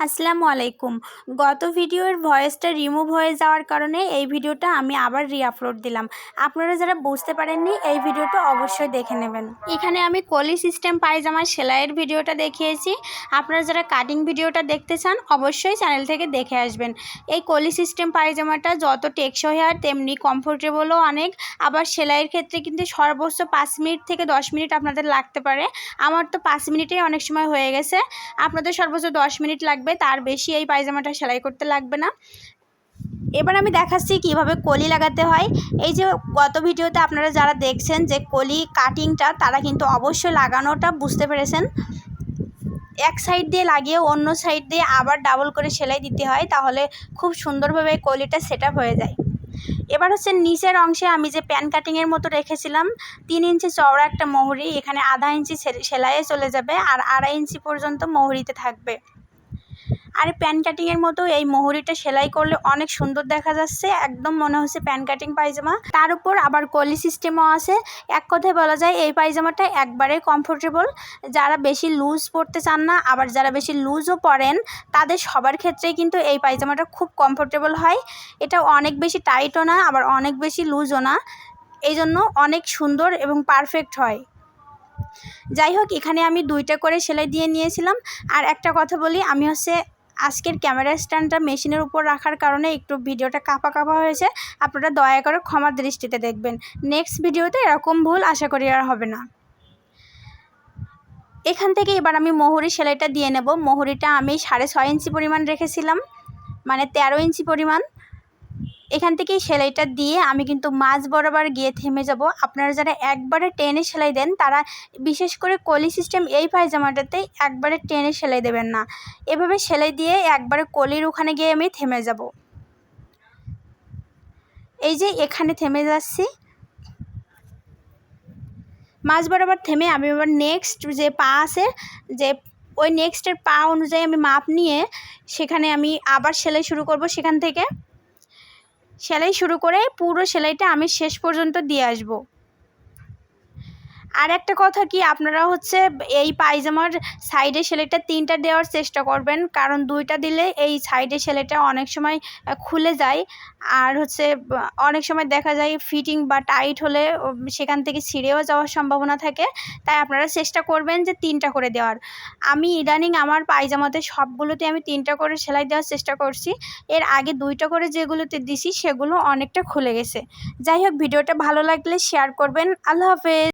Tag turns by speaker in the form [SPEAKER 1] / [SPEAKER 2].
[SPEAKER 1] আসসালামু আলাইকুম। গত ভিডিওর ভয়েসটা রিমুভ হয়ে যাওয়ার কারণে এই ভিডিওটা আমি আবার রিআপলোড দিলাম। আপনারা যারা বুঝতে পারেননি এই ভিডিওটা অবশ্যই দেখে নেবেন। এখানে আমি কলি সিস্টেম পায়জামার সেলাইয়ের ভিডিওটা দেখিয়েছি। আপনারা যারা কাটিং ভিডিওটা দেখতে চান অবশ্যই চ্যানেল থেকে দেখে আসবেন। এই কলি সিস্টেম পায়জামাটা যত টেকসই আর তেমনি কমফোর্টেবলও অনেক। আবার সেলাইয়ের ক্ষেত্রে কিন্তু সর্বোচ্চ 5 মিনিট থেকে 10 মিনিট আপনাদের লাগতে পারে। আমার তো 5 মিনিটেই অনেক সময় হয়ে গেছে। আপনাদের সর্বোচ্চ 10 মিনিট লাগবে, তার বেশি এই পায়জামাটা সেলাই করতে লাগবে না। এবার আমি দেখাচ্ছি কিভাবে কলি লাগাতে হয়। এই যে গত ভিডিওতে আপনারা যারা দেখছেন যে কলি কাটিংটা, তারা কিন্তু অবশ্যই লাগানোটা বুঝতে পেরেছেন। এক সাইড দিয়ে লাগিয়ে অন্য সাইড দিয়ে আবার ডাবল করে সেলাই দিতে হয়, তাহলে খুব সুন্দরভাবে কলিটা সেট আপ হয়ে যায়। এবার হচ্ছে নিচের অংশে আমি যে প্যান কাটিংয়ের মতো রেখেছিলাম 3 ইঞ্চি চওড়া একটা মোহরি, এখানে আধা ইঞ্চি সেলাইয়ে চলে যাবে আর 2.5 ইঞ্চি পর্যন্ত মোহরিতে থাকবে। আর প্যান কাটিংয়ের মতো এই মোহরিটা সেলাই করলে অনেক সুন্দর দেখা যাচ্ছে, একদম মনে হচ্ছে প্যান কাটিং পায়জামা। তার উপর আবার কলি সিস্টেমও আছে। এক কথায় বলা যায় এই পায়জামাটা একবারে কমফোর্টেবল। যারা বেশি লুজ পরতে চান না, আবার যারা বেশি লুজও পরেন, তাদের সবার ক্ষেত্রেই কিন্তু এই পায়জামাটা খুব কমফোর্টেবল হয়। এটা অনেক বেশি টাইটও না, আবার অনেক বেশি লুজও না, এই জন্য অনেক সুন্দর এবং পারফেক্ট হয়। যাই হোক, এখানে আমি 2টা করে সেলাই দিয়ে নিয়েছিলাম। আর একটা কথা বলি, আমি হচ্ছে আজকের ক্যামেরা স্ট্যান্ডটা মেশিনের উপর রাখার কারণে একটু ভিডিওটা কাঁপা হয়েছে। আপনারা দয়া করে ক্ষমার দৃষ্টিতে দেখবেন। নেক্সট ভিডিওতে এরকম ভুল আশা করি আর হবে না। এখান থেকে এবার আমি মোহরি সেলাইটা দিয়ে নেব। মোহরিটা আমি 6.5 ইঞ্চি পরিমাণ রেখেছিলাম, মানে 13 ইঞ্চি পরিমাণ। এখান থেকেই সেলাইটা দিয়ে আমি কিন্তু মাঝ বরাবর গিয়ে থেমে যাব। আপনারা যারা একবারে টেনে সেলাই দেন, তারা বিশেষ করে কলি সিস্টেম এই পায়জামাটাতে একবারে টেনে সেলাই দেবেন না। এভাবে সেলাই দিয়ে একবারে কলির ওখানে গিয়ে আমি থেমে যাব। এই যে এখানে থেমে যাচ্ছি, মাঝ বরাবর থেমে আমি এবার নেক্সট যে পা আছে, যে ওই নেক্সটের পা অনুযায়ী আমি মাপ নিয়ে সেখানে আমি আবার সেলাই শুরু করব। সেখান থেকে সেলাই শুরু করে পুরো সেলাইটা আমি শেষ পর্যন্ত দিয়ে আসব। আর একটা কথা কি, আপনারা হচ্ছে এই পায়জামার সাইডে সেলাইটা 3টা দেওয়ার চেষ্টা করবেন, কারণ 2টা দিলে এই সাইডে সেলাইটা অনেক সময় খুলে যায়। আর হচ্ছে অনেক সময় দেখা যায় ফিটিং বা টাইট হলে সেখান থেকে ছিঁড়েও যাওয়ার সম্ভাবনা থাকে। তাই আপনারা চেষ্টা করবেন যে 3টা করে দেওয়ার। আমি ইদানিং আমার পায়জামাতে সবগুলোতে আমি 3টা করে সেলাই দেওয়ার চেষ্টা করছি। এর আগে 2টা করে যেগুলোতে দিছি সেগুলো অনেকটা খুলে গেছে। যাই হোক, ভিডিওটা ভালো লাগলে শেয়ার করবেন। আল্লাহ হাফেজ।